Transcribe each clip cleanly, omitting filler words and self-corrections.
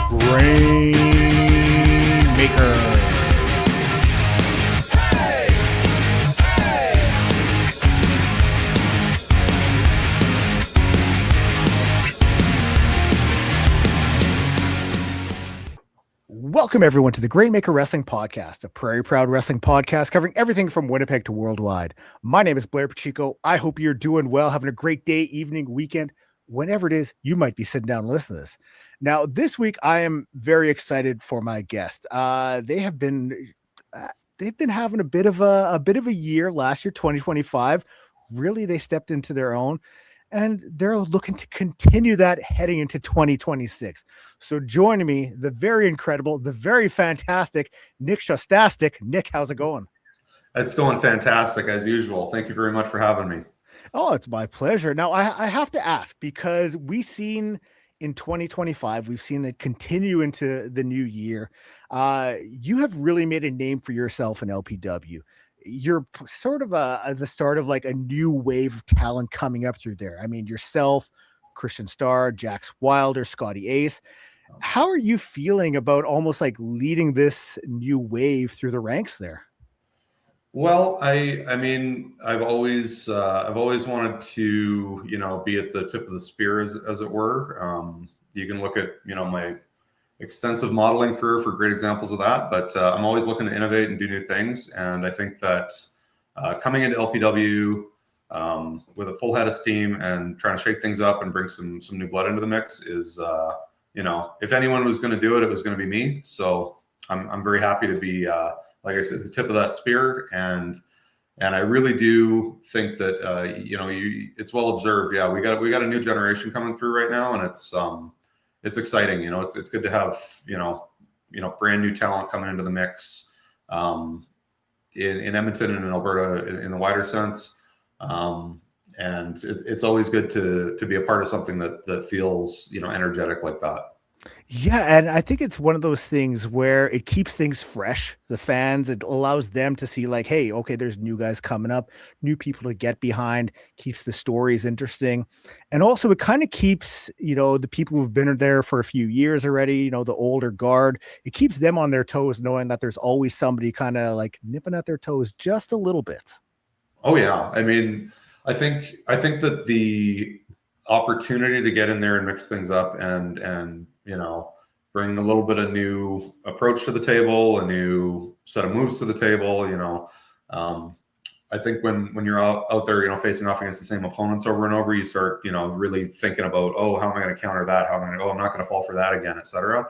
Grainmaker. Welcome, everyone, to the Grainmaker Wrestling Podcast, a Prairie Proud wrestling podcast covering everything from Winnipeg to worldwide. My name is Blair Pacheco. I hope you're doing well, having a great day, evening, weekend, whenever it is you might be sitting down and listening to this. Now, this week, I am very excited for my guest. They've been having a bit of a year last year, 2025. Really, they stepped into their own. And they're looking to continue that heading into 2026. So joining me, the very incredible, the very fantastic Nick Shostastyk. Nick, how's it going? It's going fantastic as usual. Thank you very much for having me. Oh, it's my pleasure. Now, I have to ask, because we've seen in 2025, we've seen it continue into the new year. You have really made a name for yourself in LPW. You're sort of the start of like a new wave of talent coming up through there. I mean, yourself, Christian Starr, Jax Wilder, Scotty Ace. How are you feeling about almost like leading this new wave through the ranks there? Well, I mean, I've always wanted to, be at the tip of the spear, as it were. You can look at, my extensive modeling career for great examples of that, but I'm always looking to innovate and do new things. And I think that coming into LPW with a full head of steam and trying to shake things up and bring some new blood into the mix is, if anyone was going to do it, it was going to be me. So I'm very happy to be, like I said, the tip of that spear. And I really do think that, it's well observed. Yeah, we got a new generation coming through right now, and it's exciting. It's good to have, brand new talent coming into the mix in Edmonton and in Alberta in the wider sense. And it's always good to be a part of something that feels, energetic like that. Yeah, and I think it's one of those things where it keeps things fresh. The fans, it allows them to see like, hey, okay, there's new guys coming up, new people to get behind, keeps the stories interesting. And also it kind of keeps, the people who've been there for a few years already, the older guard, it keeps them on their toes, knowing that there's always somebody kind of like nipping at their toes just a little bit. Oh yeah. I mean, I think that the opportunity to get in there and mix things up and bring a little bit of new approach to the table, a new set of moves to the table. I think when you're out there, facing off against the same opponents over and over, you start, really thinking about, how am I going to counter that? I'm not going to fall for that again, etc.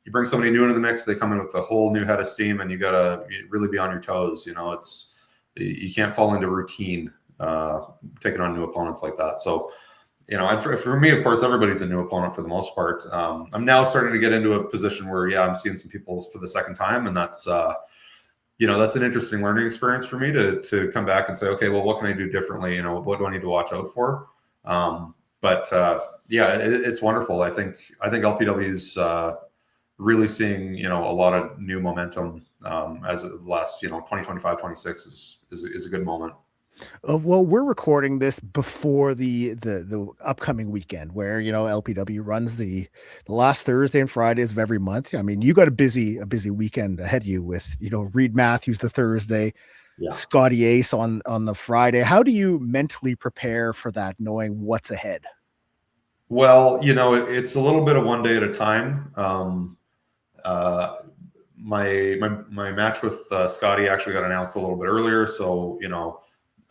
You bring somebody new into the mix, they come in with a whole new head of steam, and you got to really be on your toes. You can't fall into routine taking on new opponents like that. So, and for me, of course, everybody's a new opponent for the most part. I'm now starting to get into a position where, I'm seeing some people for the second time, and that's, that's an interesting learning experience for me to come back and say, okay, well, what can I do differently? What do I need to watch out for? It's wonderful. I think LPW is really seeing, a lot of new momentum as the last, 2025, 26 is a good moment. Well, we're recording this before the upcoming weekend where, LPW runs the last Thursday and Fridays of every month. I mean, you got a busy weekend ahead of you with, Reed Matthews the Thursday, yeah, Scotty Ace on the Friday. How do you mentally prepare for that, knowing what's ahead? Well, it's a little bit of one day at a time. My match with Scotty actually got announced a little bit earlier. So,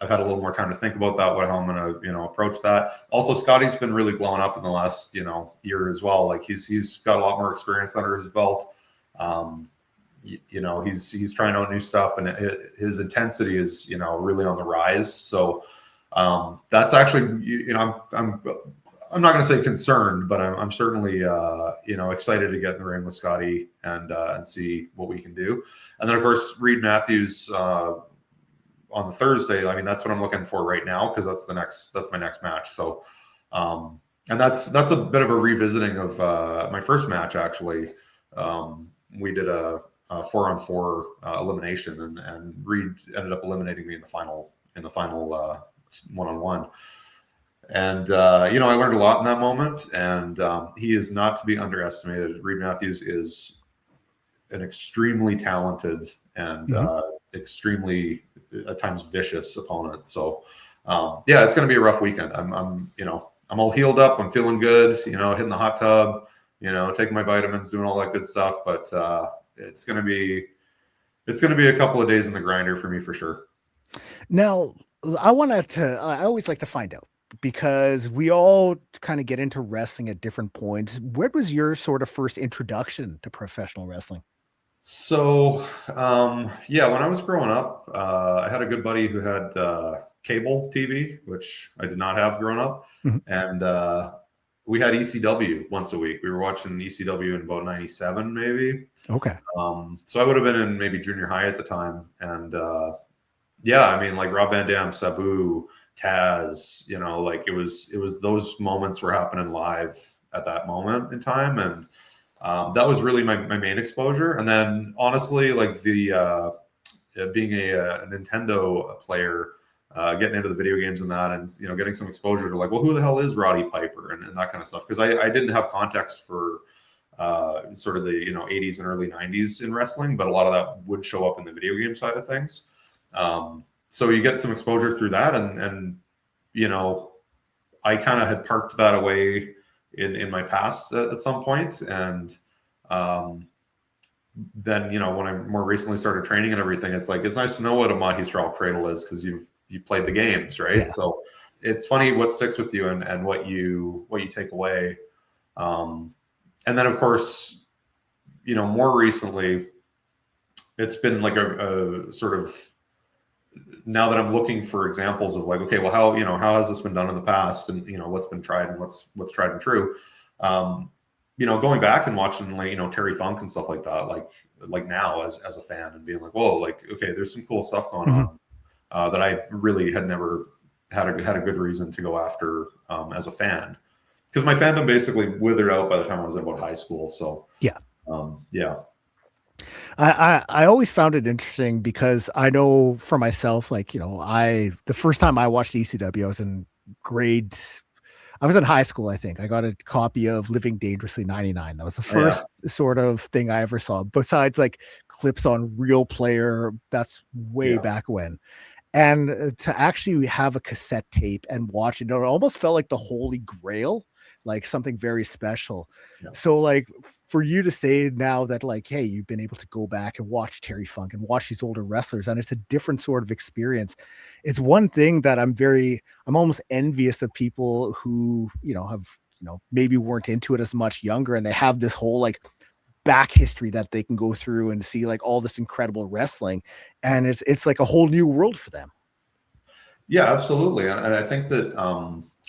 I've had a little more time to think about that, how I'm going to, approach that. Also, Scotty's been really blowing up in the last, year as well. Like he's got a lot more experience under his belt. He's trying out new stuff, and his intensity is, really on the rise. So that's actually, I'm not going to say concerned, but I'm certainly, excited to get in the ring with Scotty and see what we can do. And then of course, Reed Matthews, on the Thursday, I mean, that's what I'm looking for right now, because that's my next match. So, and that's a bit of a revisiting of my first match. Actually, we did a 4-on-4 elimination, and Reed ended up eliminating me in the final 1-on-1. And, you know, I learned a lot in that moment, and he is not to be underestimated. Reed Matthews is an extremely talented and extremely, at times, vicious opponent. So, yeah, it's going to be a rough weekend. You know, I'm all healed up. I'm feeling good, you know, hitting the hot tub, you know, taking my vitamins, doing all that good stuff. But it's going to be a couple of days in the grinder for me for sure. Now, I always like to find out, because we all kind of get into wrestling at different points. What was your sort of first introduction to professional wrestling? So, yeah, when I was growing up, I had a good buddy who had cable TV, which I did not have growing up. And we had ECW once a week. We were watching ECW in about 97, maybe. Okay. So I would have been in maybe junior high at the time. And yeah, I mean, like Rob Van Dam, Sabu, Taz, you know, like it was those moments were happening live at that moment in time. And that was really my main exposure. And then honestly, like the being a Nintendo player, getting into the video games and that, and, you know, getting some exposure to like, well, who the hell is Roddy Piper and that kind of stuff. Because I didn't have context for sort of the, you know, 80s and early 90s in wrestling, but a lot of that would show up in the video game side of things. So you get some exposure through that. And you know, I kind of had parked that away in my past at some point. And then, you know, when I more recently started training and everything, it's like, it's nice to know what a magistral cradle is, because you played the games, right? Yeah. So it's funny what sticks with you and what you take away. And then of course, you know, more recently, it's been like a sort of, now that I'm looking for examples of like, okay, well, how has this been done in the past, and, you know, what's been tried and what's tried and true. You know, going back and watching, like, you know, Terry Funk and stuff like that, like now as a fan, and being like, whoa, like, okay, there's some cool stuff going on that I really had never had a good reason to go after as a fan, because my fandom basically withered out by the time I was in about high school. So yeah. I always found it interesting, because I know for myself, like, you know, the first time I watched ECW, I was in high school. I think I got a copy of Living Dangerously 99. That was the first sort of thing I ever saw, besides like clips on Real Player. That's way back when. And to actually have a cassette tape and watch it almost felt like the Holy Grail, like something very special. Yeah. So like for you to say now that, like, hey, you've been able to go back and watch Terry Funk and watch these older wrestlers, and it's a different sort of experience. It's one thing that I'm almost envious of people who, you know, have, you know, maybe weren't into it as much younger, and they have this whole like back history that they can go through and see like all this incredible wrestling, and it's like a whole new world for them. Yeah, absolutely. And I think that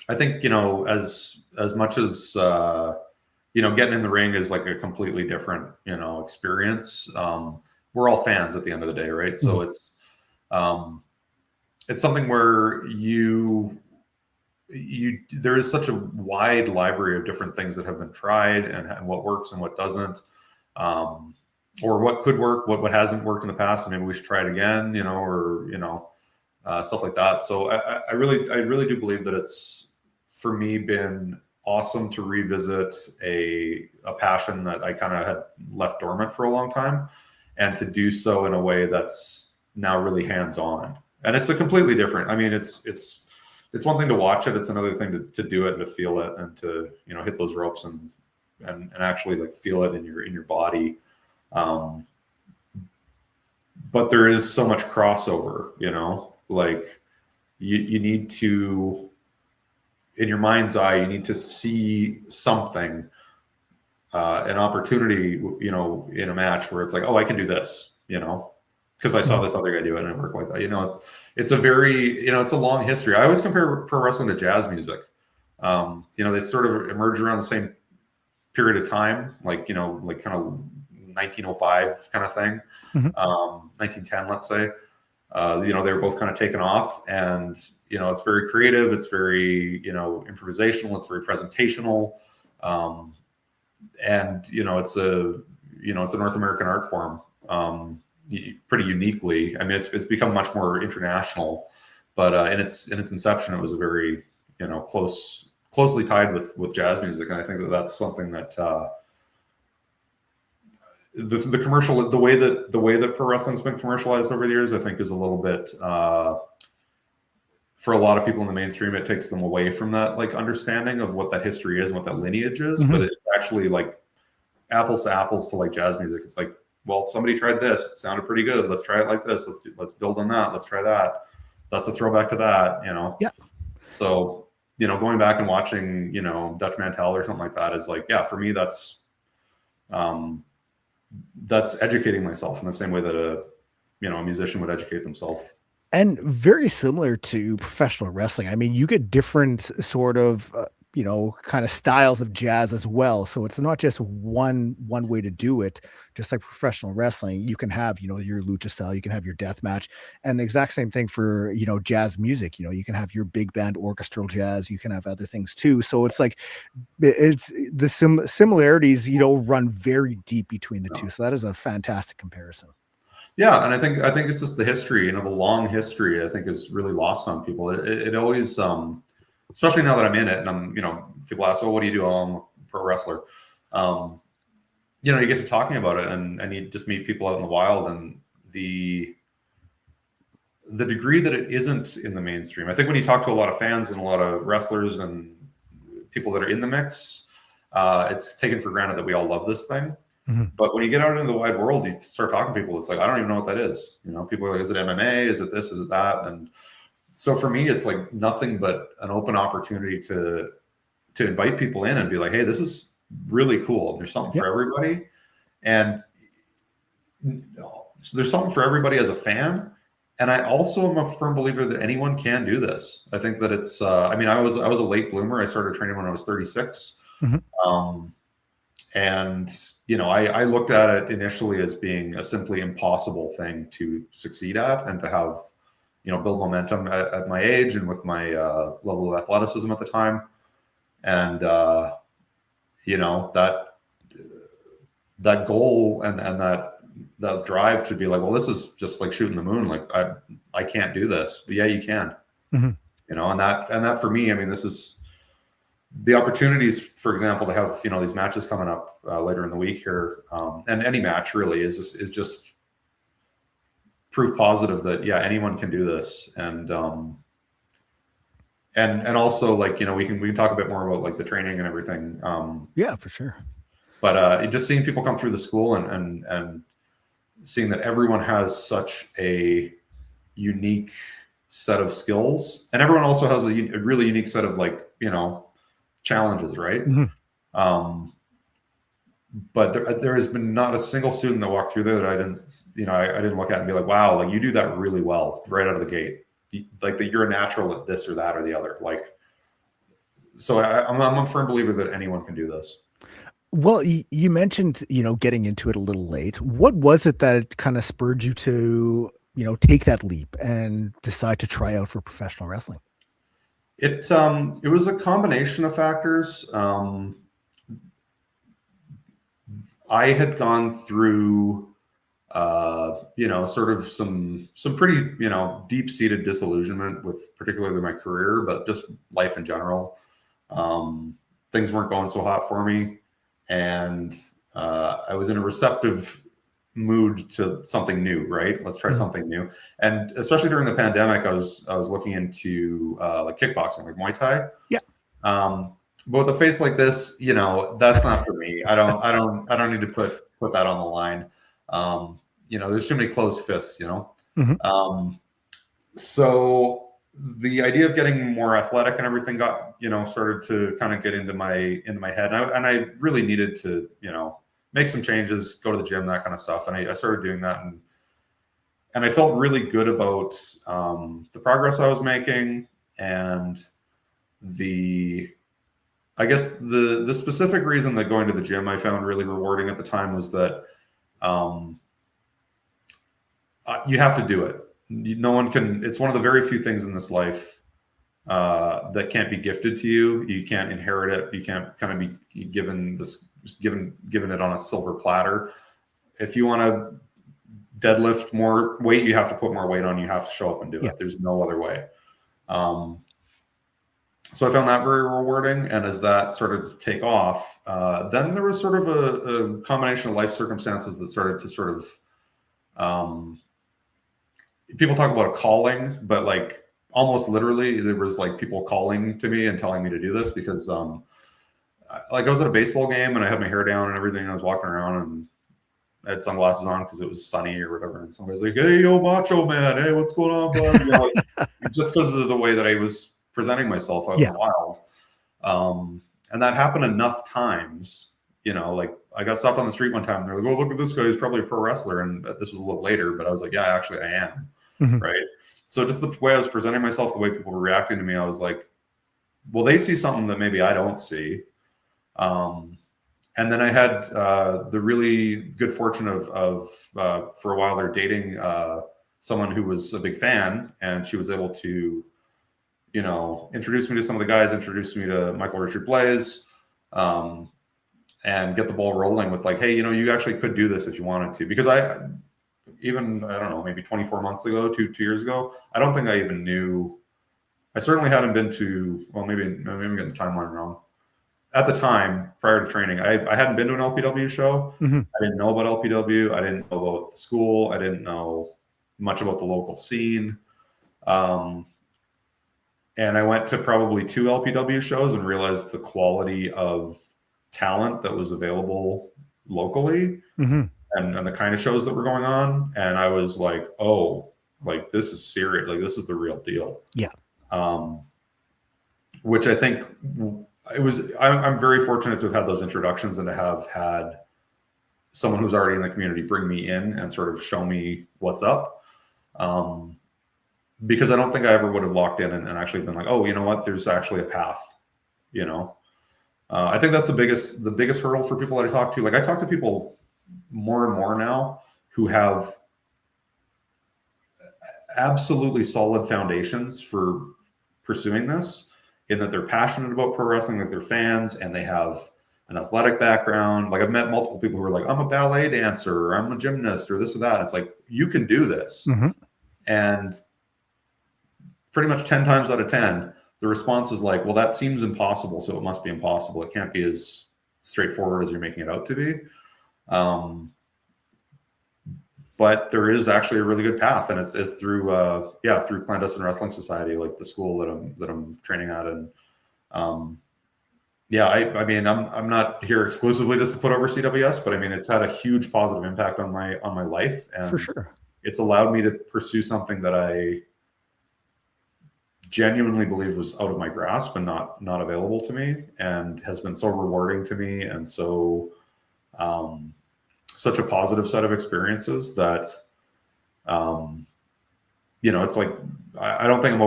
I think, you know, as much as you know, getting in the ring is like a completely different, you know, experience. We're all fans at the end of the day, right? So it's something where there is such a wide library of different things that have been tried, and what works and what doesn't, or what could work, what hasn't worked in the past, and maybe we should try it again, you know, or, you know, stuff like that. So I really do believe that it's, for me, been awesome to revisit a passion that I kind of had left dormant for a long time, and to do so in a way that's now really hands-on. And it's a completely different, I mean, it's one thing to watch it. It's another thing to do it and to feel it, and to, you know, hit those ropes and actually like feel it in your body. But there is so much crossover, you know, like you need to, in your mind's eye, you need to see something, an opportunity, you know, in a match where it's like, oh, I can do this, you know, because I saw this other guy do it and it worked like that. You know, it's a very, you know, it's a long history. I always compare pro wrestling to jazz music. You know, they sort of emerged around the same period of time, like, you know, like kind of 1905 kind of thing, 1910, let's say. You know, they were both kind of taken off, and, you know, it's very creative. It's very, you know, improvisational. It's very presentational. And, you know, it's a North American art form, pretty uniquely. I mean, it's become much more international, but in its inception, it was a very, closely tied with jazz music. And I think that that's something that the commercial, the way that pro wrestling's been commercialized over the years, I think is a little bit, for a lot of people in the mainstream, it takes them away from that like understanding of what that history is and what that lineage is. But it's actually like apples to apples to like jazz music. It's like, well, somebody tried this, it sounded pretty good. Let's try it like this. Let's build on that. Let's try that. That's a throwback to that, Yeah. So, going back and watching, Dutch Mantel or something like that is like, yeah, for me, that's educating myself in the same way that a musician would educate themselves. And very similar to professional wrestling. I mean, you get different sort of, kind of styles of jazz as well. So it's not just one way to do it. Just like professional wrestling, you can have, your lucha style, you can have your death match, and the exact same thing for, jazz music. You can have your big band orchestral jazz, you can have other things too. So it's like, it's the similarities, run very deep between the two. So that is a fantastic comparison. Yeah, and I think it's just the history, the long history, I think is really lost on people. It always, especially now that I'm in it, and I'm, people ask, "Oh, what do you do?" "Oh, I'm a pro wrestler." You get to talking about it, and you just meet people out in the wild, and the degree that it isn't in the mainstream. I think when you talk to a lot of fans and a lot of wrestlers and people that are in the mix, it's taken for granted that we all love this thing. But when you get out into the wide world, you start talking to people. It's like, I don't even know what that is. People are like, is it MMA? Is it this? Is it that? And so for me, it's like nothing but an open opportunity to invite people in and be like, hey, this is really cool. There's something for everybody. And there's something for everybody as a fan. And I also am a firm believer that anyone can do this. I think that it's, I was a late bloomer. I started training when I was 36. And, I looked at it initially as being a simply impossible thing to succeed at and to have, build momentum at my age and with my level of athleticism at the time. And, that goal and that drive to be like, well, this is just like shooting the moon. Like I can't do this, but yeah, you can, and that for me, this is the opportunities, for example, to have, these matches coming up later in the week here. And any match really is just proof positive that, yeah, anyone can do this. And also like, we can talk a bit more about like the training and everything. Yeah, for sure. But just seeing people come through the school and seeing that everyone has such a unique set of skills, and everyone also has a really unique set of like, challenges, right? But there has been not a single student that walked through there that I didn't look at and be like, wow, like you do that really well right out of the gate. Like that you're a natural at this or that or the other. Like, so I'm a firm believer that anyone can do this. Well, you mentioned, getting into it a little late. What was it that kind of spurred you to, take that leap and decide to try out for professional wrestling? It was a combination of factors. I had gone through, sort of some pretty, deep-seated disillusionment with particularly my career, but just life in general. Things weren't going so hot for me. And I was in a receptive mood to something new, right? Let's try something new. And especially during the pandemic, I was looking into like kickboxing, like Muay Thai. Yeah. But with a face like this, that's not for me. I don't need to put that on the line. There's too many closed fists, so the idea of getting more athletic and everything got, started to kind of get into my head. And I really needed to, make some changes, go to the gym, that kind of stuff. And I started doing that. And I felt really good about the progress I was making. And I guess the specific reason that going to the gym I found really rewarding at the time was that you have to do it. No one can. It's one of the very few things in this life that can't be gifted to you. You can't inherit it. You can't kind of be given it on a silver platter. If you want to deadlift more weight, you have to put more weight on. You have to show up and do it. There's no other way. so I found that very rewarding. And as that started to take off, then there was sort of a combination of life circumstances that started to sort of, people talk about a calling, but like almost literally there was like people calling to me and telling me to do this because, like I was at a baseball game and I had my hair down and everything. And I was walking around and I had sunglasses on because it was sunny or whatever. And somebody's like, "Hey, yo, macho man, hey, what's going on, bud?" You know, like, just because of the way that I was presenting myself out in the wild. And that happened enough times, you know, like I got stopped on the street one time and they're like, "Oh, look at this guy. He's probably a pro wrestler." And this was a little later, but I was like, "Yeah, actually I am." Mm-hmm. Right. So just the way I was presenting myself, the way people were reacting to me, I was like, well, they see something that maybe I don't see. And then I had the really good fortune of for a while there dating someone who was a big fan, and she was able to, you know, introduce me to some of the guys, introduce me to Michael Richard Blaze, and get the ball rolling with like, hey, you know, you actually could do this if you wanted to. Because I don't know, maybe 24 months ago, two years ago, I don't think I even knew. I certainly hadn't been to, well, maybe I'm getting the timeline wrong. At the time, prior to training, I hadn't been to an LPW show. Mm-hmm. I didn't know about LPW. I didn't know about the school. I didn't know much about the local scene. And I went to probably 2 LPW shows and realized the quality of talent that was available locally, mm-hmm. and the kind of shows that were going on. And I was like, oh, like this is serious. Like this is the real deal. Yeah. Which I think it was, I'm very fortunate to have had those introductions and to have had someone who's already in the community bring me in and sort of show me what's up. Because I don't think I ever would have walked in and actually been like, oh, you know what, there's actually a path, you know? I think that's the biggest hurdle for people that I talk to. Like I talk to people more and more now who have absolutely solid foundations for pursuing this, in that they're passionate about pro wrestling, like they're fans, and they have an athletic background. Like I've met multiple people who are like, I'm a ballet dancer, or I'm a gymnast, or this or that. It's like, you can do this. Mm-hmm. And pretty much 10 times out of 10, the response is like, well, that seems impossible, so it must be impossible. It can't be as straightforward as you're making it out to be. But there is actually a really good path, and it's through through Clandestine Wrestling Society, like the school that I'm training at. And I mean, I'm not here exclusively just to put over CWS, but I mean, it's had a huge positive impact on my life, and for sure, it's allowed me to pursue something that I genuinely believe was out of my grasp and not available to me, and has been so rewarding to me, and so such a positive set of experiences that, you know, it's like, I don't think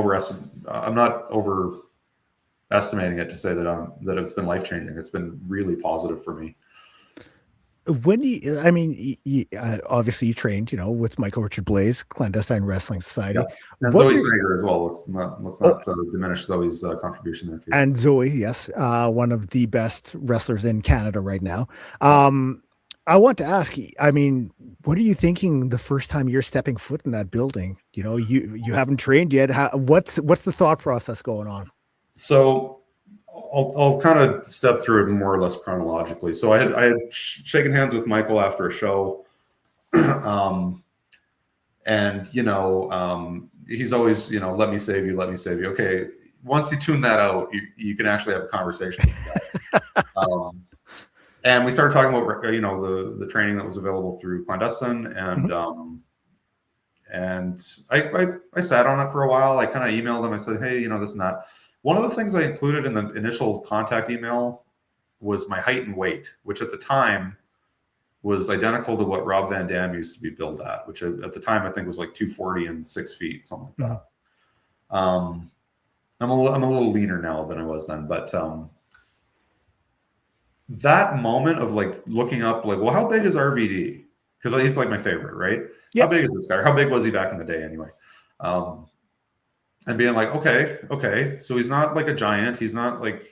I'm not overestimating it to say that it's been life-changing. It's been really positive for me. When you, obviously you trained, you know, with Michael Richard Blaze, Clandestine Wrestling Society. Yeah. And Zoe Sager as well. Let's not diminish Zoe's contribution there too. And Zoe, yes, one of the best wrestlers in Canada right now. I want to ask, I mean, what are you thinking the first time you're stepping foot in that building? You know, you haven't trained yet. What's the thought process going on? So I'll kind of step through it more or less chronologically. So I had shaken hands with Michael after a show, and you know, he's always, you know, let me save you. Okay, once you tune that out, you can actually have a conversation with the guy. And we started talking about, you know, the training that was available through Clandestine, and and I sat on it for a while. I kind of emailed him. I said, hey, you know, this and that. One of the things I included in the initial contact email was my height and weight, which at the time was identical to what Rob Van Dam used to be billed at, which at the time I think was like 240 and 6 feet, something like that. I'm a little leaner now than I was then, but that moment of like looking up, like, well, how big is RVD? Because he's like my favorite, right? Yeah. How big is this guy? How big was he back in the day anyway? And being like, okay. So he's not like a giant. He's not like,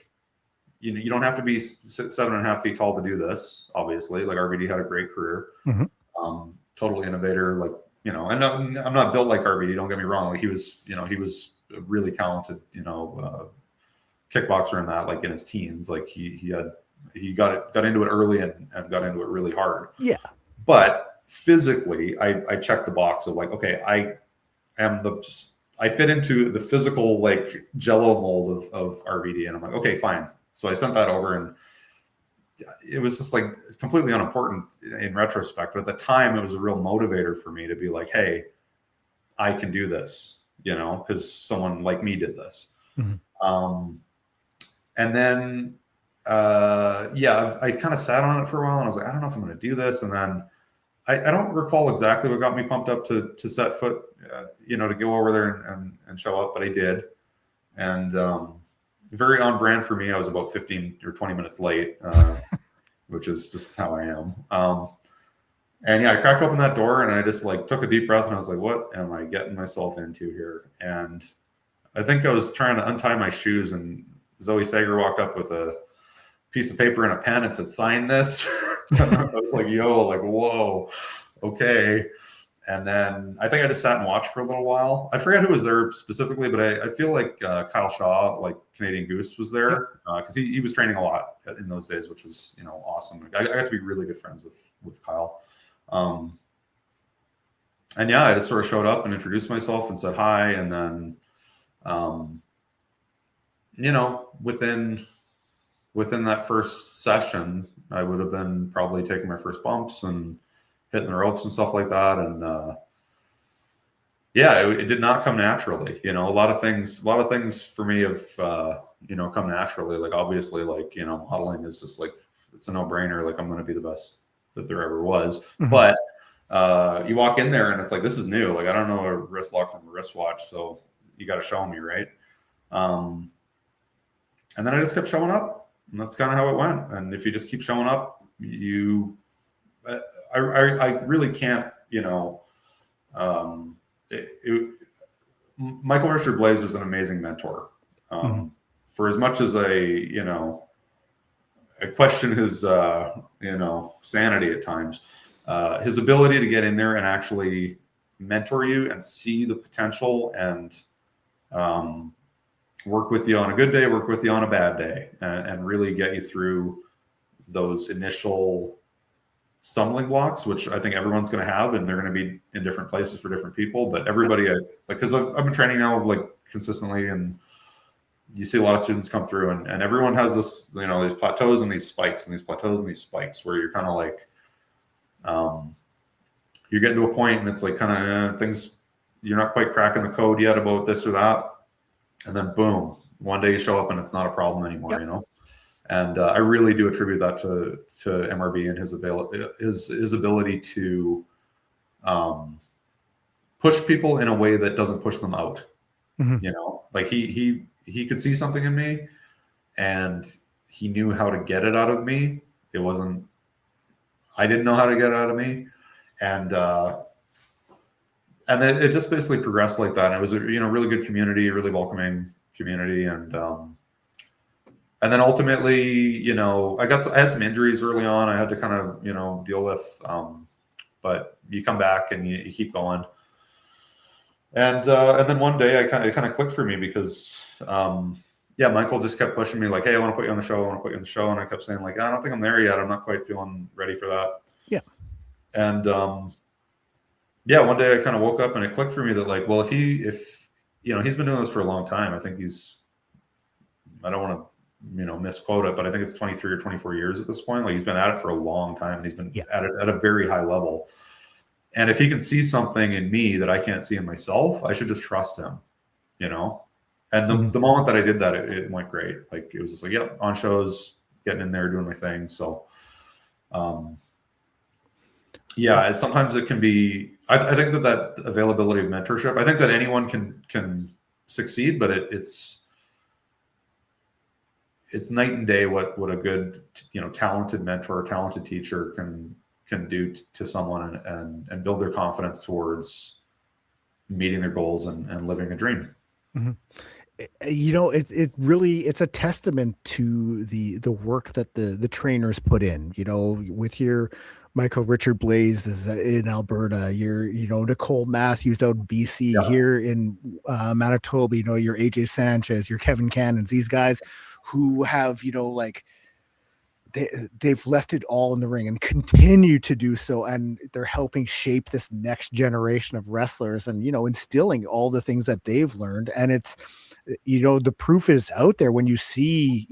you know, you don't have to be 7.5 feet tall to do this, obviously. Like RVD had a great career. Total innovator, like, you know, and I'm not built like RVD, don't get me wrong. Like he was a really talented, you know, kickboxer in that, like in his teens. Like he got into it early and got into it really hard. Yeah. But physically, I checked the box of like, okay, I fit into the physical like Jello mold of RVD, and I'm like, okay, fine. So I sent that over, and it was just like completely unimportant in retrospect. But at the time, it was a real motivator for me to be like, hey, I can do this, because someone like me did this. Mm-hmm. And then, I kind of sat on it for a while, and I was like, I don't know if I'm going to do this. And then I don't recall exactly what got me pumped up to set foot, to go over there and show up, but I did. And very on brand for me. I was about 15 or 20 minutes late, which is just how I am. I cracked open that door, and I just like took a deep breath, and I was like, what am I getting myself into here? And I think I was trying to untie my shoes, and Zoe Sager walked up with a piece of paper and a pen and said, sign this. I was like, whoa, okay. And then I think I just sat and watched for a little while. I forget who was there specifically, but I feel like Kyle Shaw, like Canadian Goose, was there because he was training a lot in those days, which was, awesome. I got to be really good friends with Kyle. I just sort of showed up and introduced myself and said hi. And then, within that first session, I would have been probably taking my first bumps and hitting the ropes and stuff like that. And it did not come naturally. A lot of things for me have come naturally. Like obviously, like modeling is just like it's a no-brainer. Like I'm going to be the best that there ever was. Mm-hmm. But you walk in there and it's like, this is new. Like I don't know a wrist lock from a wristwatch, so you got to show me, right? And then I just kept showing up, and that's kind of how it went. And if you just keep showing up, I really can't, Michael Richard Blaze is an amazing mentor. For as much as I question his, sanity at times, his ability to get in there and actually mentor you and see the potential and work with you on a good day, work with you on a bad day, and really get you through those initial stumbling blocks, which I think everyone's going to have, and they're going to be in different places for different people. But everybody, because I've been training now like consistently, and you see a lot of students come through, and everyone has this, these plateaus and these spikes, and these plateaus and these spikes, where you're kind of like, you're getting to a point, and it's like kind of things, you're not quite cracking the code yet about this or that, and then boom, one day you show up and it's not a problem anymore, And I really do attribute that to MRB and his ability to push people in a way that doesn't push them out. Mm-hmm. Like he could see something in me, and he knew how to get it out of me. It wasn't, I didn't know how to get it out of me, and then it just basically progressed like that. And it was a really good community, really welcoming community, and then ultimately, I had some injuries early on. I had to kind of, deal with, but you come back and you keep going. And then one day it kind of clicked for me because, Michael just kept pushing me like, hey, I want to put you on the show. I want to put you on the show. And I kept saying like, I don't think I'm there yet. I'm not quite feeling ready for that. Yeah. And, one day I kind of woke up and it clicked for me that like, well, if he's been doing this for a long time, I think I don't want to, misquote it, but I think it's 23 or 24 years at this point. Like he's been at it for a long time, and he's been at it at a very high level. And if he can see something in me that I can't see in myself, I should just trust him, And the moment that I did that, it went great. Like it was just like, on shows, getting in there, doing my thing. So, sometimes it can be. I think that availability of mentorship. I think that anyone can succeed, but it's night and day what a good, talented mentor, talented teacher can do to someone and build their confidence towards meeting their goals and living a dream. Mm-hmm. It really, it's a testament to the work that the trainers put in, with your Michael Richard Blaze is in Alberta. You're, Nicole Matthews out in BC, Yeah. here in Manitoba. Your AJ Sanchez, your Kevin Cannons, these guys who have, like, they've left it all in the ring and continue to do so, and they're helping shape this next generation of wrestlers, and instilling all the things that they've learned. And it's, the proof is out there when you see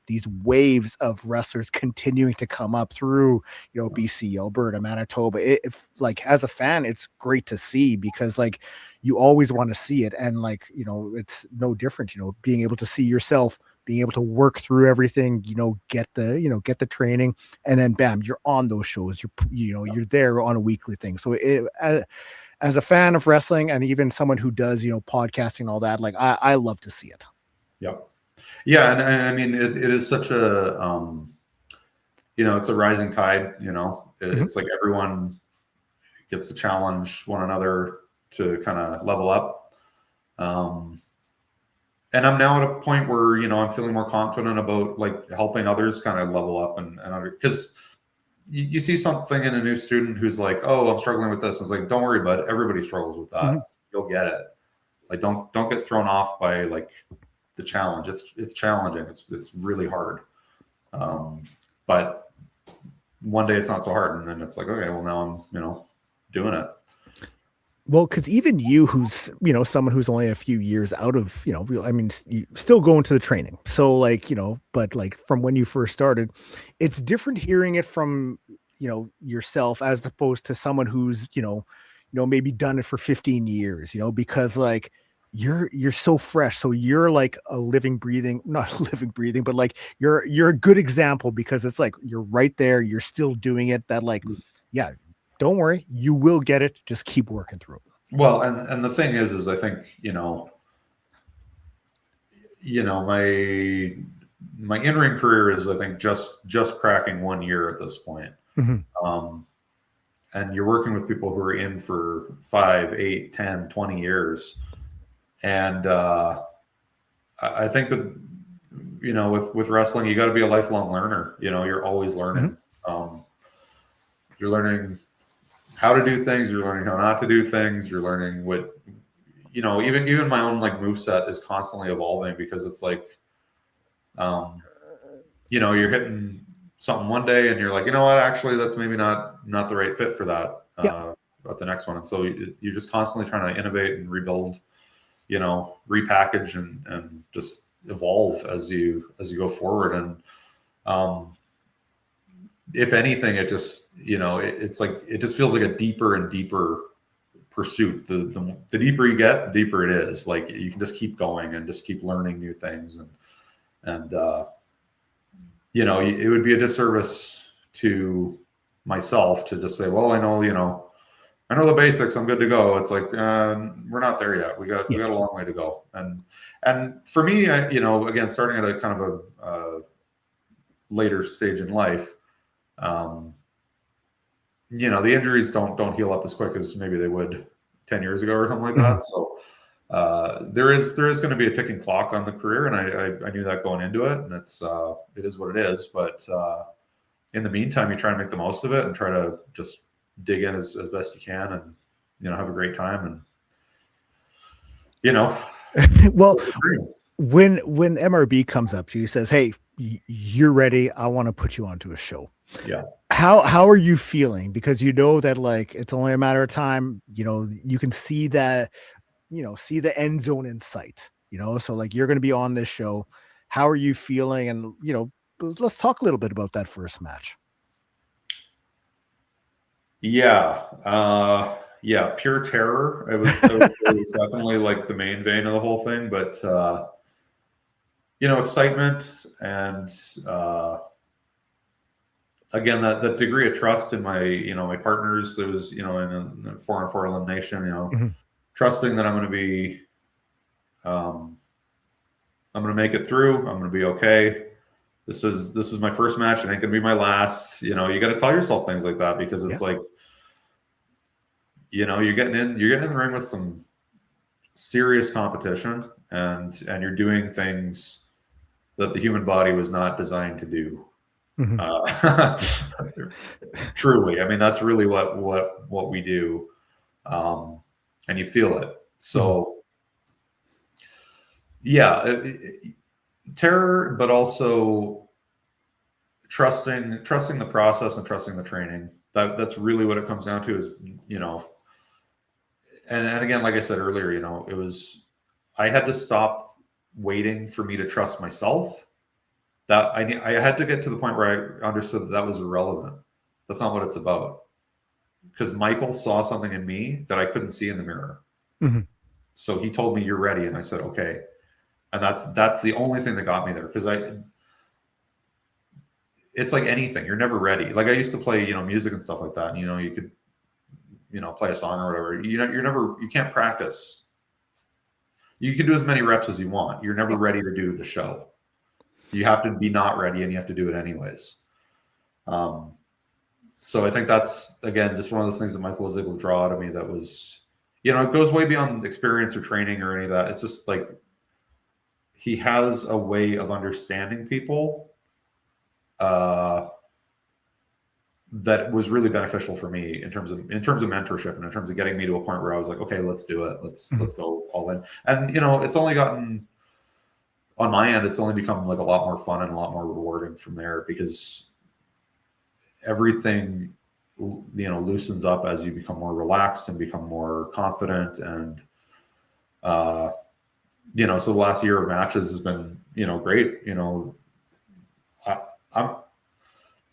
these waves of wrestlers continuing to come up through BC, Alberta, Manitoba. Like, as a fan, it's great to see, because like you always want to see it, and like it's no different, being able to see yourself being able to work through everything, get the training, and then bam, you're on those shows. You're there on a weekly thing. So as a fan of wrestling, and even someone who does, podcasting and all that, like I love to see it. Yep. Yeah. And I mean, it is such a, it's a rising tide, it's like everyone gets to challenge one another to kind of level up. And I'm now at a point where, I'm feeling more confident about like helping others kind of level up and because you see something in a new student who's like, oh, I'm struggling with this. And it's like, don't worry, bud. Everybody struggles with that. Mm-hmm. You'll get it. Like, don't get thrown off by like the challenge. It's challenging. It's really hard. But one day it's not so hard. And then it's like, okay, well now I'm, doing it. Well, because even you, who's, someone who's only a few years out of, you still going to the training. So like, but like from when you first started, it's different hearing it from, yourself, as opposed to someone who's, maybe done it for 15 years, because like you're so fresh. So you're like a not living, breathing, but like you're a good example, because it's like, you're right there. You're still doing it. That like, yeah. Don't worry, you will get it. Just keep working through it. Well, and the thing is I think, my in-ring career is, I think, just cracking 1 year at this point. Mm-hmm. And you're working with people who are in for 5, 8, 10, 20 years. And I think that, with wrestling, you got to be a lifelong learner. You're always learning. Mm-hmm. You're learning how to do things, you're learning how not to do things, you're learning what, even my own like moveset is constantly evolving, because it's like, you're hitting something one day and you're like, you know what, actually that's maybe not the right fit for that, about the next one. And so you're just constantly trying to innovate and rebuild, repackage and just evolve as you go forward. And, if anything, it just, it's like, it just feels like a deeper and deeper pursuit. The deeper you get, the deeper it is. Like, you can just keep going and just keep learning new things. And it would be a disservice to myself to just say, well, I know the basics, I'm good to go. It's like, we're not there yet. We got a long way to go. And for me, again, starting at a kind of a later stage in life, the injuries don't heal up as quick as maybe they would 10 years ago or something like that. So there is going to be a ticking clock on the career, and I knew that going into it, and it is what it is. But in the meantime, you try to make the most of it and try to just dig in as best you can, and have a great time, and well, when MRB comes up to you, says, hey, you're ready, I want to put you onto a show. Yeah. How are you feeling? Because that like it's only a matter of time, you can see that, see the end zone in sight, so like you're going to be on this show. How are you feeling? And, let's talk a little bit about that first match. Yeah. Pure terror. It was definitely like the main vein of the whole thing, but, excitement and, again, that degree of trust in my, my partners. It was, in a 4-on-4 elimination, mm-hmm. trusting that I'm going to be, I'm going to make it through. I'm going to be okay. This is my first match. It ain't going to be my last. You got to tell yourself things like that, because it's like, you're getting in the ring with some serious competition, and you're doing things that the human body was not designed to do. Truly, I mean, that's really what we do, and you feel it. So, yeah, terror, but also trusting the process and trusting the training. That's really what it comes down to. Is and again, like I said earlier, I had to stop waiting for me to trust myself. That I had to get to the point where I understood that was irrelevant. That's not what it's about. Because Michael saw something in me that I couldn't see in the mirror. So he told me, "You're ready," and I said, "Okay." And that's the only thing that got me there. Because it's like anything, you're never ready. Like I used to play, music and stuff like that. And, you could, play a song or whatever. You can't practice. You can do as many reps as you want. You're never ready to do the show. You have to be not ready, and you have to do it anyways. So I think that's, again, just one of those things that Michael was able to draw out of me that was, it goes way beyond experience or training or any of that. It's just like he has a way of understanding people that was really beneficial for me in terms of mentorship and in terms of getting me to a point where I was like, okay, let's do it. Let's go all in. And, it's only gotten, on my end, it's only become like a lot more fun and a lot more rewarding from there, because everything, loosens up as you become more relaxed and become more confident. And, so the last year of matches has been, great.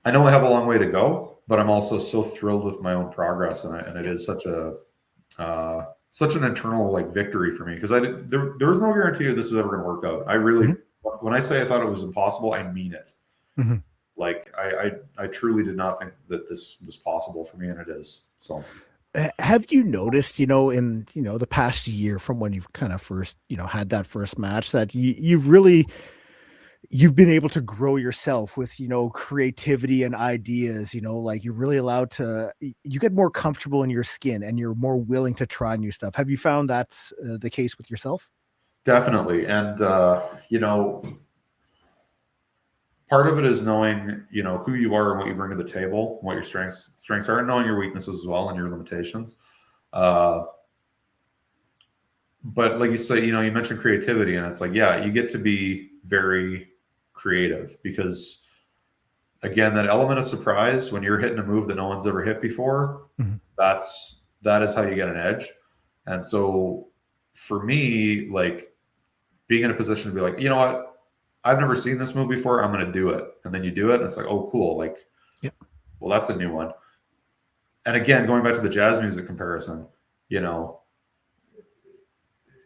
I know I have a long way to go, but I'm also so thrilled with my own progress. And it is such an internal like victory for me, because there was no guarantee that this was ever going to work out. I really, when I say I thought it was impossible, I mean it. Like I truly did not think that this was possible for me, and it is. So have you noticed, in the past year from when you've kind of first, had that first match, that you've been able to grow yourself with, creativity and ideas, like you're really allowed to, you get more comfortable in your skin and you're more willing to try new stuff. Have you found that's the case with yourself? Definitely. And, part of it is knowing, who you are and what you bring to the table, what your strengths are, and knowing your weaknesses as well and your limitations. But like you say, you mentioned creativity, and it's like, yeah, you get to be very creative, because again, that element of surprise when you're hitting a move that no one's ever hit before, that is how you get an edge. And so for me, like being in a position to be like, you know what, I've never seen this move before, I'm going to do it. And then you do it, and it's like, oh, cool. Like, well, that's a new one. And again, going back to the jazz music comparison,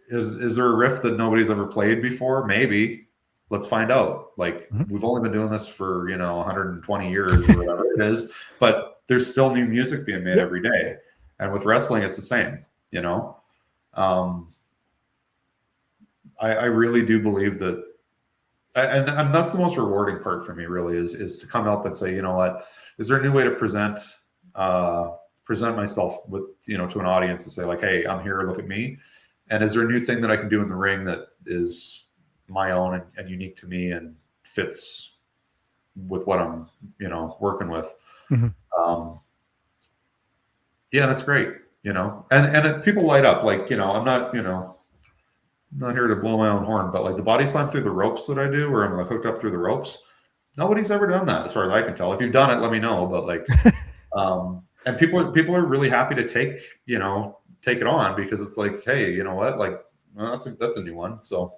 is there a riff that nobody's ever played before? Maybe. Let's find out. Like, we've only been doing this for, 120 years or whatever it is, but there's still new music being made every day. And with wrestling, it's the same, I really do believe that, and that's the most rewarding part for me, really, is to come up and say, you know what, is there a new way to present myself with, to an audience, and say like, hey, I'm here, look at me. And is there a new thing that I can do in the ring that is my own and unique to me and fits with what I'm, working with? Yeah, that's great, and people light up. Like, I'm not here to blow my own horn, but like the body slam through the ropes that I do, where I'm like hooked up through the ropes, nobody's ever done that as far as I can tell. If you've done it, let me know. But like, and people are really happy to take it on, because it's like, hey, you know what, like, well, that's a new one. So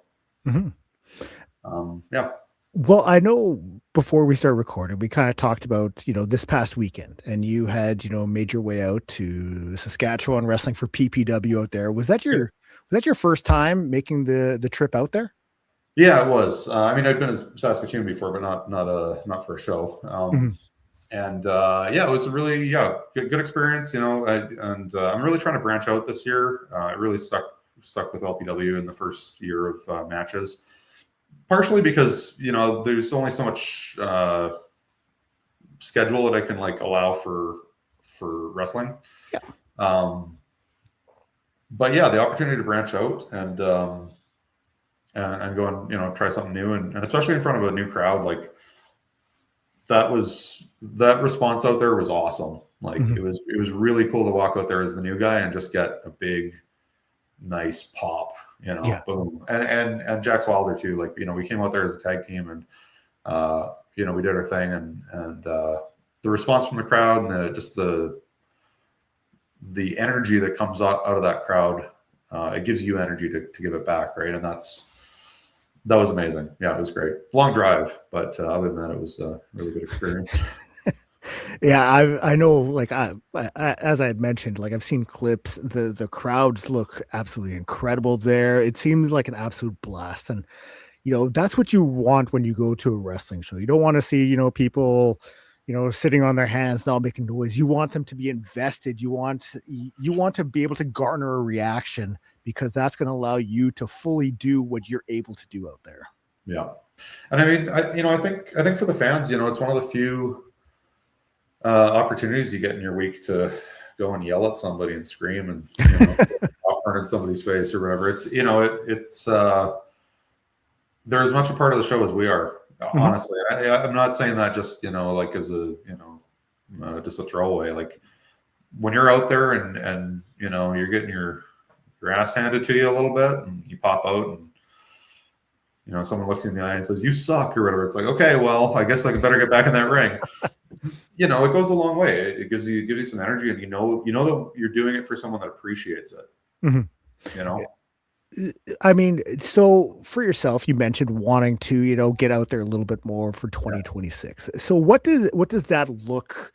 yeah. Well, I know before we start recording, we kind of talked about, this past weekend, and you had, made your way out to Saskatchewan wrestling for PPW out there. Was that your first time making the trip out there? Yeah, it was. I mean, I'd been in Saskatoon before, but not for a show. And yeah, it was a really good experience. I'm really trying to branch out this year. I really stuck with LPW in the first year of matches, partially because there's only so much schedule that I can like allow for wrestling. But yeah, the opportunity to branch out and go and try something new, and especially in front of a new crowd, like that response out there was awesome. Like it was really cool to walk out there as the new guy and just get a big, nice pop, boom. And Jax Wilder too. Like, we came out there as a tag team and, we did our thing and the response from the crowd and the energy that comes out of that crowd, it gives you energy to give it back. Right. And that was amazing. Yeah, it was great. Long drive, but other than that, it was a really good experience. Yeah, I know, like I as I had mentioned, like I've seen clips, the crowds look absolutely incredible there. It seems like an absolute blast. And that's what you want when you go to a wrestling show. You don't want to see, people, sitting on their hands, not making noise. You want them to be invested. You want to be able to garner a reaction, because that's going to allow you to fully do what you're able to do out there. Yeah. And I mean, I think for the fans, it's one of the few opportunities you get in your week to go and yell at somebody and scream and popcorn in somebody's face or whatever. It's they're as much a part of the show as we are, honestly. I'm not saying that just like as a just a throwaway. Like when you're out there and you're getting your ass handed to you a little bit and you pop out and someone looks you in the eye and says you suck or whatever, it's like, okay, well, I guess I better get back in that ring. It goes a long way. It gives you some energy, and you know that you're doing it for someone that appreciates it. I mean, so for yourself, you mentioned wanting to, get out there a little bit more for 2026. Yeah. So what does that look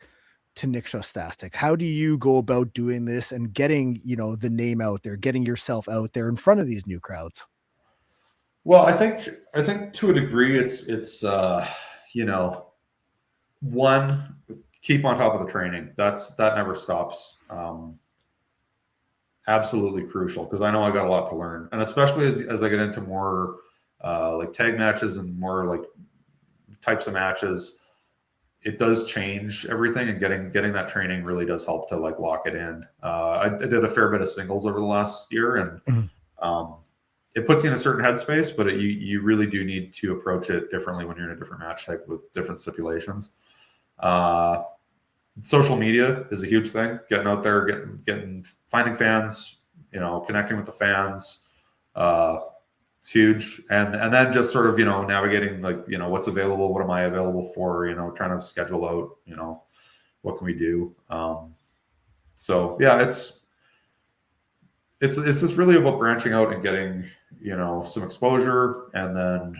to Nick Shostastyk? How do you go about doing this and getting, the name out there, getting yourself out there in front of these new crowds? Well, I think to a degree it's one, keep on top of the training. That never stops. Absolutely crucial, because I know I got a lot to learn, and especially as I get into more like tag matches and more like types of matches, it does change everything, and getting that training really does help to like lock it in. I did a fair bit of singles over the last year, and it puts you in a certain headspace, but you really do need to approach it differently when you're in a different match type with different stipulations. Social media is a huge thing. Getting out there, finding fans, connecting with the fans. It's huge. And then just sort of, navigating like, what's available, what am I available for, trying to schedule out, what can we do? So yeah, it's just really about branching out and getting, some exposure, and then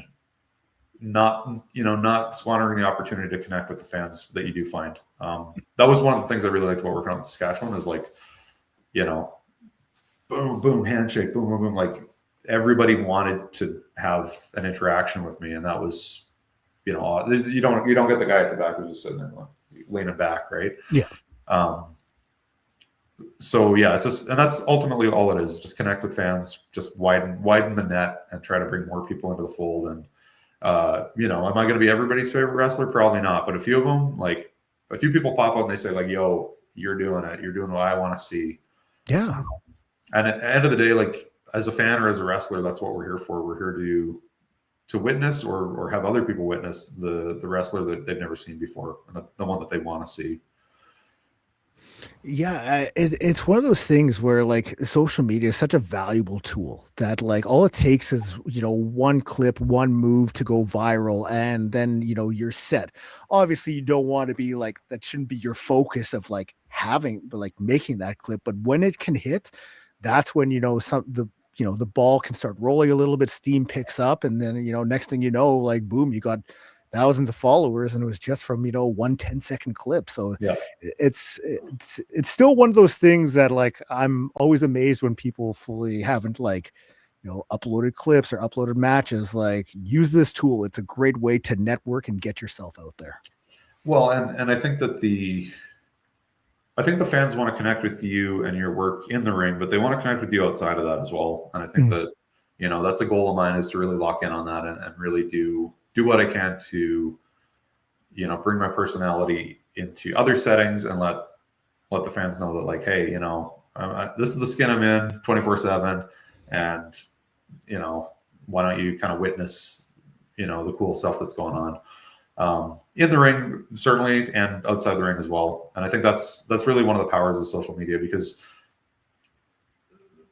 not squandering the opportunity to connect with the fans that you do find. That was one of the things I really liked about working on Saskatchewan, is like, boom, boom, handshake, boom, boom, boom. Like everybody wanted to have an interaction with me. And that was, you don't get the guy at the back who's just sitting there leaning back. Right. Yeah. So yeah, it's just, and that's ultimately all it is. Just connect with fans, just widen the net and try to bring more people into the fold. And, am I going to be everybody's favorite wrestler? Probably not. But a few of them, like a few people pop up and they say like, yo, you're doing it. You're doing what I want to see. Yeah. And at the end of the day, like as a fan or as a wrestler, that's what we're here for. We're here to witness or have other people witness the wrestler that they've never seen before, and the one that they want to see. Yeah, it's one of those things where like social media is such a valuable tool that like all it takes is, one clip, one move to go viral, and then, you're set. Obviously you don't want to be like, that shouldn't be your focus of like making that clip, but when it can hit, that's when, the ball can start rolling a little bit, steam picks up, and then, next thing you know, like boom, you got thousands of followers, and it was just from 1 10-second clip. So yeah, it's still one of those things that like I'm always amazed when people fully haven't like uploaded clips or uploaded matches. Like, use this tool. It's a great way to network and get yourself out there. Well, and I think that the fans want to connect with you and your work in the ring, but they want to connect with you outside of that as well. And I think that that's a goal of mine, is to really lock in on that and really do what I can to, bring my personality into other settings and let the fans know that like, hey, this is the skin I'm in 24/7. And, why don't you kind of witness, the cool stuff that's going on. in the ring, certainly, and outside the ring as well. And I think that's really one of the powers of social media, because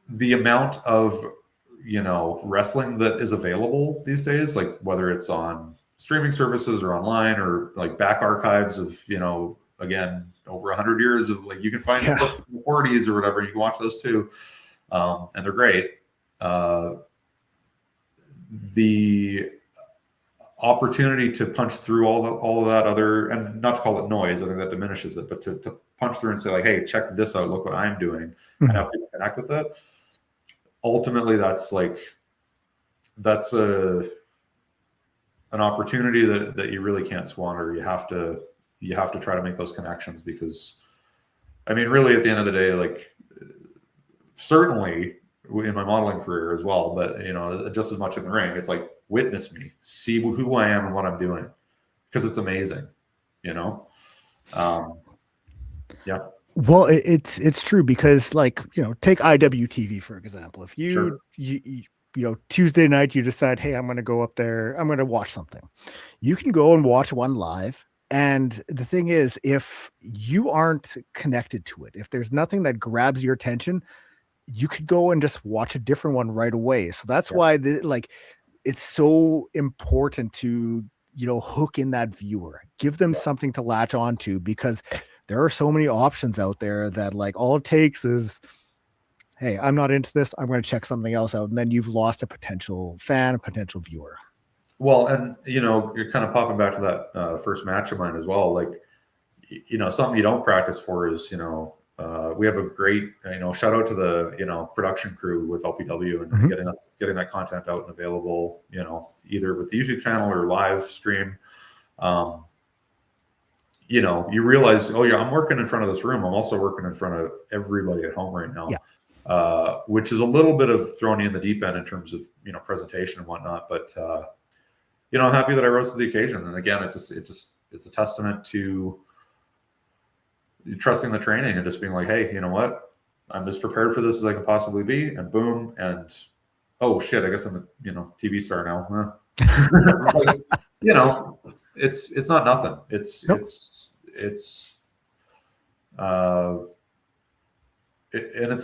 the amount of, wrestling that is available these days, like whether it's on streaming services or online or like back archives of, again, over 100 years of, like, you can find clips from the 40s or whatever, you can watch those too. And they're great. The opportunity to punch through all of that other, and not to call it noise, I think that diminishes it, but to punch through and say, like, hey, check this out, look what I'm doing, and have people connect with it. Ultimately, that's an opportunity that you really can't squander. You have to try to make those connections, because, I mean, really, at the end of the day, like, certainly in my modeling career as well, but just as much in the ring, it's like, witness me, see who I am and what I'm doing, because it's amazing, Yeah. Well, it's true, because, like, take IWTV for example. If you Tuesday night you decide, hey, I'm going to go up there, I'm going to watch something, you can go and watch one live. And the thing is, if you aren't connected to it, if there's nothing that grabs your attention, you could go and just watch a different one right away. So that's why it's so important to, hook in that viewer, give them something to latch on to, because there are so many options out there that, like, all it takes is, hey, I'm not into this, I'm going to check something else out. And then you've lost a potential fan, a potential viewer. Well, and, you're kind of popping back to that first match of mine as well. Like, something you don't practice for is, we have a great, shout out to the, production crew with LPW and getting that content out and available, either with the YouTube channel or live stream. You realize, oh yeah, I'm working in front of this room, I'm also working in front of everybody at home right now. Which is a little bit of throwing you in the deep end in terms of, presentation and whatnot. But, I'm happy that I rose to the occasion. And again, it's a testament to trusting the training and just being like, hey, you know what? I'm as prepared for this as I can possibly be. And boom. And, oh shit, I guess I'm a, TV star now. Like, it's not nothing. It's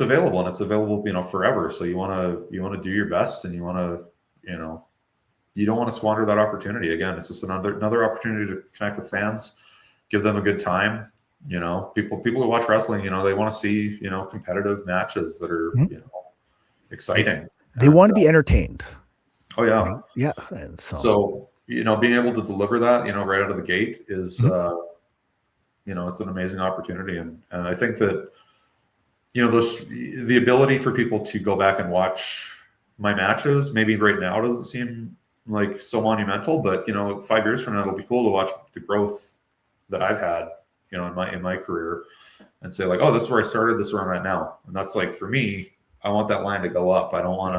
available, and it's available, forever. So you want to do your best, and you want to, you don't want to squander that opportunity. Again, it's just another opportunity to connect with fans, give them a good time. People who watch wrestling, they want to see, competitive matches that are, exciting. They want to be entertained. Oh yeah. Yeah. And so, being able to deliver that, right out of the gate is, it's an amazing opportunity. And I think that, the ability for people to go back and watch my matches, maybe right now doesn't seem like so monumental, but 5 years from now, it'll be cool to watch the growth that I've had, in my career, and say, like, oh, this is where I started, this is where I'm at now. And that's, like, for me, I want that line to go up. I don't want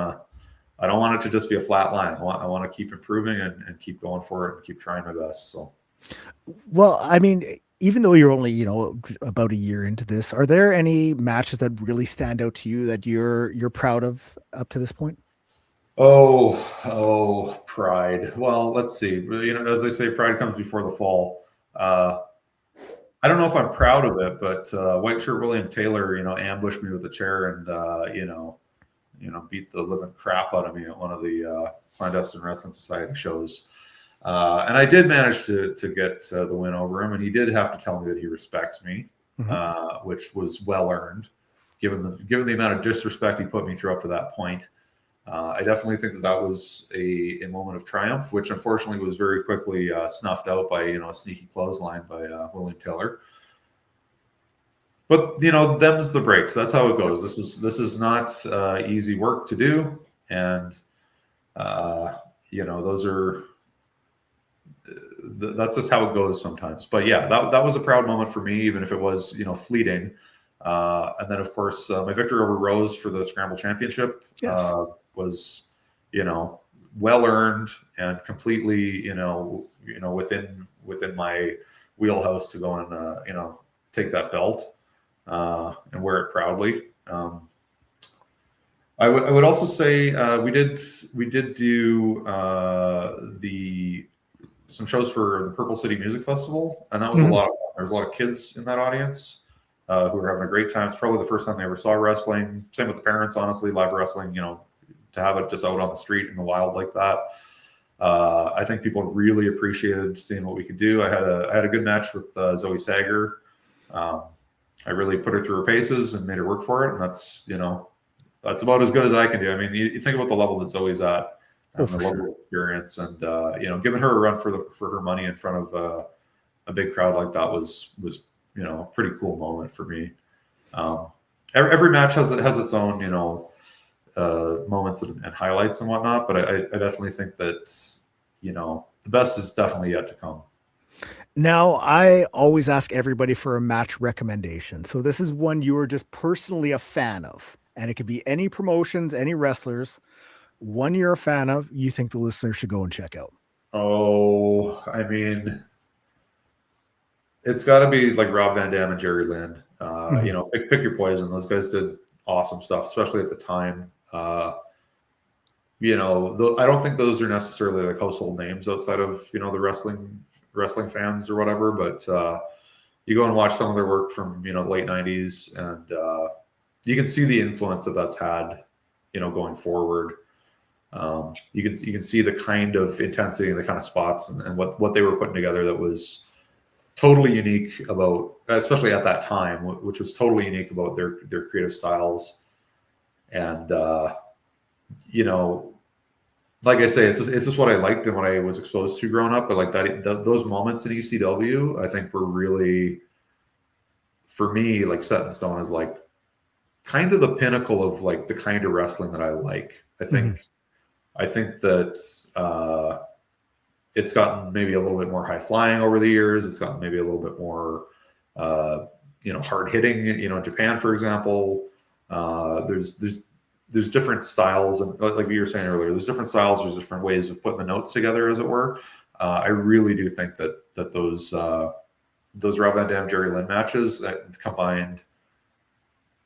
it to just be a flat line. I want to keep improving and keep going for it and keep trying my best. So, well, I mean, even though you're only, about a year into this, are there any matches that really stand out to you that you're proud of up to this point? Oh, pride. Well, let's see. As they say, pride comes before the fall. I don't know if I'm proud of it, but White Shirt William Taylor, ambushed me with a chair and, beat the living crap out of me at one of the Clandestine Wrestling Society shows. And I did manage to get the win over him, and he did have to tell me that he respects me, which was well earned, given the amount of disrespect he put me through up to that point. I definitely think that was a moment of triumph, which unfortunately was very quickly snuffed out by a sneaky clothesline by William Taylor. But them's the breaks. That's how it goes. This is not easy work to do, and those are. That's just how it goes sometimes. But yeah, that was a proud moment for me, even if it was fleeting. And then of course my victory over Rose for the Scramble Championship was well earned and completely within my wheelhouse to go and take that belt and wear it proudly. I would also say we did do the some shows for the Purple City Music Festival, and that was a lot of fun. There was a lot of kids in that audience who were having a great time. It's probably the first time they ever saw wrestling. Same with the parents, honestly, live wrestling, to have it just out on the street in the wild like that. I think people really appreciated seeing what we could do. I had a good match with Zoe Sager. I really put her through her paces and made her work for it. And that's about as good as I can do. I mean, you think about the level that Zoe's at, the level of experience, and giving her a run for her money in front of a big crowd like that was a pretty cool moment for me. Every match has its own moments and highlights and whatnot, but I definitely think that the best is definitely yet to come. Now, I always ask everybody for a match recommendation. So this is one you are just personally a fan of, and it could be any promotions, any wrestlers. One you're a fan of, you think the listener should go and check out. Oh, I mean, it's got to be like Rob Van Dam and Jerry Lynn. Pick your poison. Those guys did awesome stuff, especially at the time. I don't think those are necessarily like household names outside of the wrestling fans or whatever. But you go and watch some of their work from the late '90s, and you can see the influence that's had going forward. You can see the kind of intensity and the kind of spots and what they were putting together that was totally unique about, especially at that time, which was totally unique about their creative styles. And like I say, it's just what I liked and what I was exposed to growing up. But like those moments in ECW, I think were really, for me, like set in stone as like kind of the pinnacle of like the kind of wrestling that I like. I think that it's gotten maybe a little bit more high flying over the years. It's gotten maybe a little bit more, hard hitting. In Japan, for example, there's different styles, and like you were saying earlier, there's different styles. There's different ways of putting the notes together, as it were. I really do think that those Rob Van Dam, Jerry Lynn matches combined,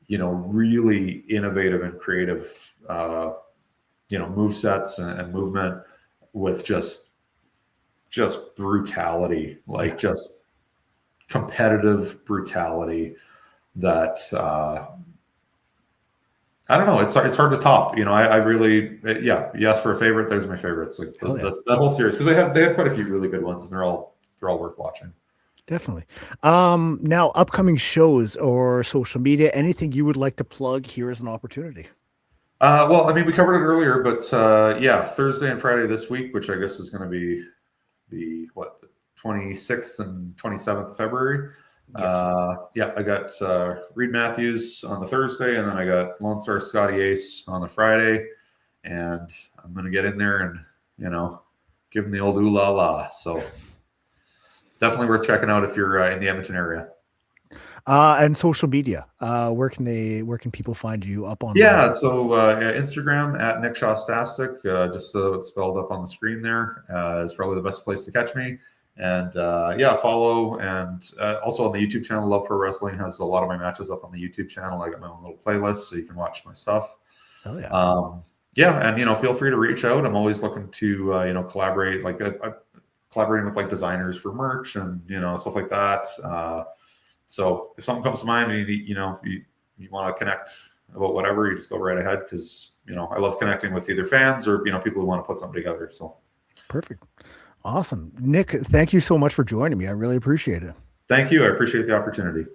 really innovative and creative, move sets and movement with just brutality, like just competitive brutality that I don't know. It's hard to top. I really, you asked for a favorite. Those are my favorites. Like that whole series, because they had quite a few really good ones, and they're all worth watching. Definitely. Now, upcoming shows or social media, anything you would like to plug here is an opportunity. Well, I mean, we covered it earlier, but Thursday and Friday this week, which I guess is going to be the 26th and 27th of February. Yes. I got Reed Matthews on the Thursday, and then I got Lone Star Scotty Ace on the Friday, and I'm going to get in there and give them the old ooh la la. So definitely worth checking out if you're in the Edmonton area. And social media, where can people find you up on? So Instagram at Nick Shostastyk, just it's spelled up on the screen there, is probably the best place to catch me. And follow, and also on the YouTube channel, Love Pro Wrestling has a lot of my matches up on the YouTube channel. I got my own little playlist, so you can watch my stuff. Oh yeah. And feel free to reach out. I'm always looking to collaborate, like collaborating with like designers for merch and stuff like that. So if something comes to mind and you want to connect about whatever, you just go right ahead, because I love connecting with either fans or people who want to put something together. So perfect. Awesome. Nick, thank you so much for joining me. I really appreciate it. Thank you. I appreciate the opportunity.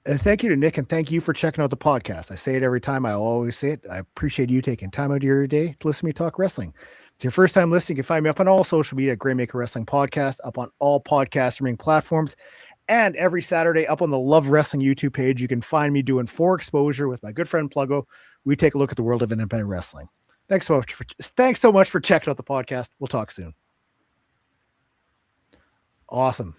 Thank you to Nick, and thank you for checking out the podcast. I say it every time. I always say it. I appreciate you taking time out of your day to listen to me talk wrestling. If it's your first time listening, you can find me up on all social media at Grainmaker Wrestling Podcast, up on all podcast streaming platforms, and every Saturday up on the Love Wrestling YouTube page. You can find me doing For Exposure with my good friend Pluggo. We take a look at the world of independent wrestling. Thanks so much for checking out the podcast. We'll talk soon. Awesome.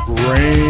Grainmaker.